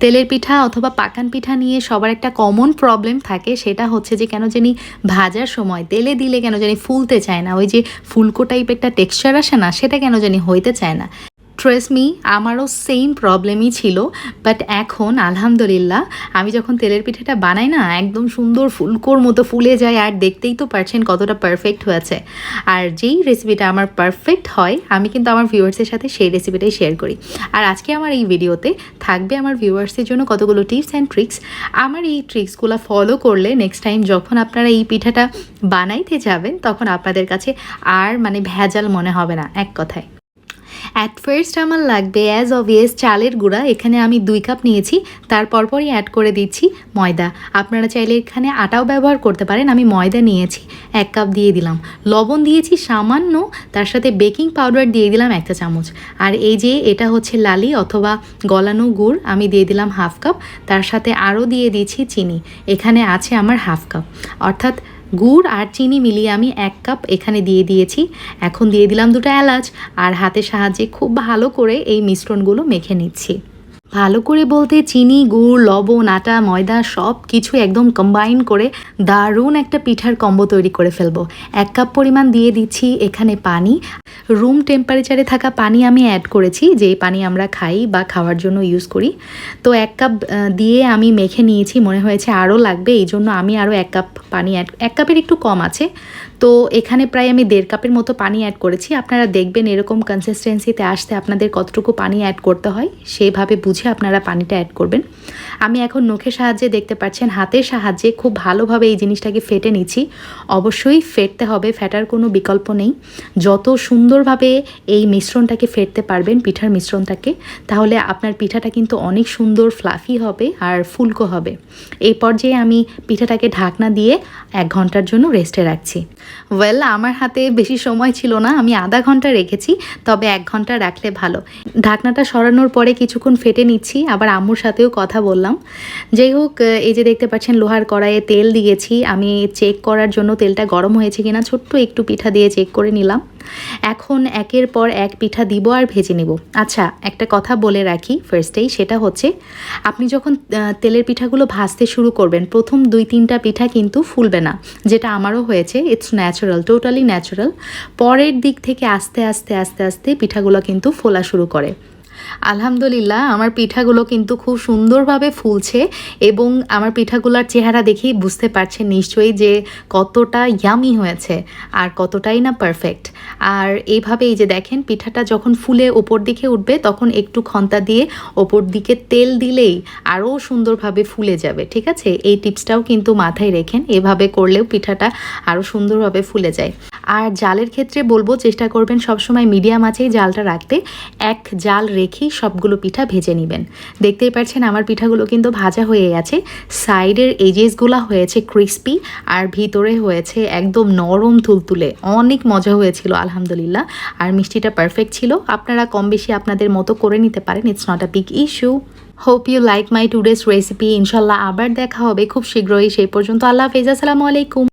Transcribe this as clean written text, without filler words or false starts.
তেলের পিঠা অথবা পাকান পিঠা নিয়ে সবার একটা কমন প্রবলেম থাকে, সেটা হচ্ছে যে কেন জানি ভাজার সময় তেলে দিলে কেন জানি ফুলতে চায় না, ওই যে ফুলকো টাইপ একটা টেক্সচার আসে না, সেটা কেন জানি হইতে চায় না। ট্রাস্ট মি, আমারও সেম প্রবলেমই ছিল। বাট এখন আলহামদুলিল্লাহ আমি যখন তেলের পিঠাটা বানাই না, একদম সুন্দর ফুলকোর মতো ফুলে যায়, আর দেখতেই তো পারছেন কতটা পারফেক্ট হয়েছে। আর যেই রেসিপিটা আমার পারফেক্ট হয়, আমি কিন্তু আমার ভিউয়ার্সের সাথে সেই রেসিপিটাই শেয়ার করি। আর আজকে আমার এই ভিডিওতে থাকবে আমার ভিউয়ার্সের জন্য কতগুলো টিপস অ্যান্ড ট্রিক্স। আমার এই ট্রিক্সগুলো ফলো করলে নেক্সট টাইম যখন আপনারা এই পিঠাটা বানাইতে যাবেন, তখন আপনাদের কাছে আর মানে ভেজাল মনে হবে না, এক কথায়। অ্যাট ফার্স্ট আমার লাগবে অ্যাজ অবভিয়াস চালের গুঁড়া। এখানে আমি 2 কাপ নিয়েছি, তার পরপরই অ্যাড করে দিচ্ছি ময়দা। আপনারা চাইলে এখানে আটাও ব্যবহার করতে পারেন, আমি ময়দা নিয়েছি 1 কাপ দিয়ে দিলাম। লবণ দিয়েছি সামান্য, তার সাথে বেকিং পাউডার দিয়ে দিলাম 1 চা চামচ। আর এই যে এটা হচ্ছে লালি অথবা গলানো গুড়, আমি দিয়ে দিলাম 1/2 কাপ। তার সাথে আরও দিয়ে দিচ্ছি চিনি, এখানে আছে আমার 1/2 কাপ, অর্থাৎ গুড় আর চিনি মিলিয়ে আমি 1 কাপ এখানে দিয়ে দিয়েছি। এখন দিয়ে দিলাম 2টা এলাচ, আর হাতের সাহায্যে খুব ভালো করে এই মিশ্রণগুলো মেখে নিচ্ছি। ভালো করে বলতে চিনি, গুড়, লবণ, আটা, ময়দা সব কিছু একদম কম্বাইন করে দারুণ একটা পিঠার কম্বো তৈরি করে ফেলবো। 1 কাপ পরিমাণ দিয়ে দিচ্ছি এখানে পানি। রুম টেম্পারেচারে থাকা পানি আমি অ্যাড করেছি, যেই পানি আমরা খাই বা খাওয়ার জন্য ইউজ করি। তো 1 কাপ দিয়ে আমি মেখে নিয়েছি, মনে হয়েছে আরও লাগবে, এই জন্য আমি আরও 1 কাপ পানি 1 কাপের একটু কম আছে, তো এখানে প্রায় আমি 1.5 কাপের মতো পানি অ্যাড করেছি। আপনারা দেখবেন এরকম কনসিস্টেন্সিতে আসতে আপনাদের কতটুকু পানি অ্যাড করতে হয়, সেইভাবে বুঝে আপনারা পানিটা অ্যাড করবেন। আমি এখন নখের সাহায্যে, দেখতে পাচ্ছেন হাতের সাহায্যে খুব ভালোভাবে এই জিনিসটাকে ফেটে নিচ্ছি। অবশ্যই ফেটতে হবে, ফেটার কোনো বিকল্প নেই। যত সুন্দরভাবে এই মিশ্রণটাকে ফেটতে পারবেন, পিঠার মিশ্রণটাকে, তাহলে আপনার পিঠাটা কিন্তু অনেক সুন্দর ফ্লাফি হবে আর ফুলকো হবে। এই পর্যায়ে আমি পিঠাটাকে ঢাকনা দিয়ে 1 ঘন্টার জন্য রেস্টে রাখছি। ওয়েল, আমার হাতে বেশি সময় ছিল না, আমি আধা ঘন্টা রেখেছি, তবে 1 ঘন্টা রাখলে ভালো। ঢাকনাটা সরানোর পরে কিছুক্ষণ ফেটে নিচ্ছি, আবার আম্মুর সাথেও কথা বললাম। যাই হোক, এই যে দেখতে পাচ্ছেন লোহার কড়াইয়ে তেল দিয়েছি, আমি চেক করার জন্য তেলটা গরম হয়েছে কিনা ছোট্ট একটু পিঠা দিয়ে চেক করে নিলাম। এখন একের পর এক পিঠা দিব আর ভেজে নিব। আচ্ছা, একটা কথা বলে রাখি ফার্স্টেই, সেটা হচ্ছে আপনি যখন তেলের পিঠাগুলো ভাজতে শুরু করবেন, প্রথম 2-3টা পিঠা কিন্তু ফুলবে না, যেটা আমারও হয়েছে। It's natural, totally natural. পরের দিক থেকে আস্তে আস্তে আস্তে আস্তে পিঠাগুলো কিন্তু ফোলা শুরু করে। আলহামদুলিল্লাহ আমার পিঠাগুলো কিন্তু খুব সুন্দরভাবে ফুলছে, এবং আমার পিঠাগুলোর চেহারা দেখেই বুঝতে পারছেন নিশ্চয়ই যে কতটা ইয়ামি হয়েছে আর কতটাই না পারফেক্ট। আর এইভাবে এই যে দেখেন পিঠাটা যখন ফুলে ওপর দিকে উঠবে, তখন একটু খন্তা দিয়ে ওপর দিকে তেল দিলেই আরও সুন্দরভাবে ফুলে যাবে। ঠিক আছে, এই টিপসটাও কিন্তু মাথায় রেখেন, এভাবে করলেও পিঠাটা আরও সুন্দরভাবে ফুলে যায়। আর জালের ক্ষেত্রে বলবো, চেষ্টা করবেন সবসময় মিডিয়াম আঁচেই জালটা রাখতে। 1 জাল রেখেই সবগুলো পিঠা ভেজে নেবেন। দেখতেই পাচ্ছেন আমার পিঠাগুলো কিন্তু ভাজা হয়ে গেছে, সাইডের এজেসগুলো হয়েছে ক্রিস্পি, আর ভিতরে হয়েছে একদম নরম তুলতুলে। অনেক মজা হয়েছিল আলহামদুলিল্লাহ, আর মিষ্টিটা পারফেক্ট ছিল। আপনারা কম বেশি আপনাদের মতো করে নিতে পারেন, it's not a big issue. Hope you like my today's recipe. ইনশাল্লাহ আবার দেখা হবে খুব শীঘ্রই। সেই পর্যন্ত আল্লাহ হাফেজ, আসসালামু আলাইকুম।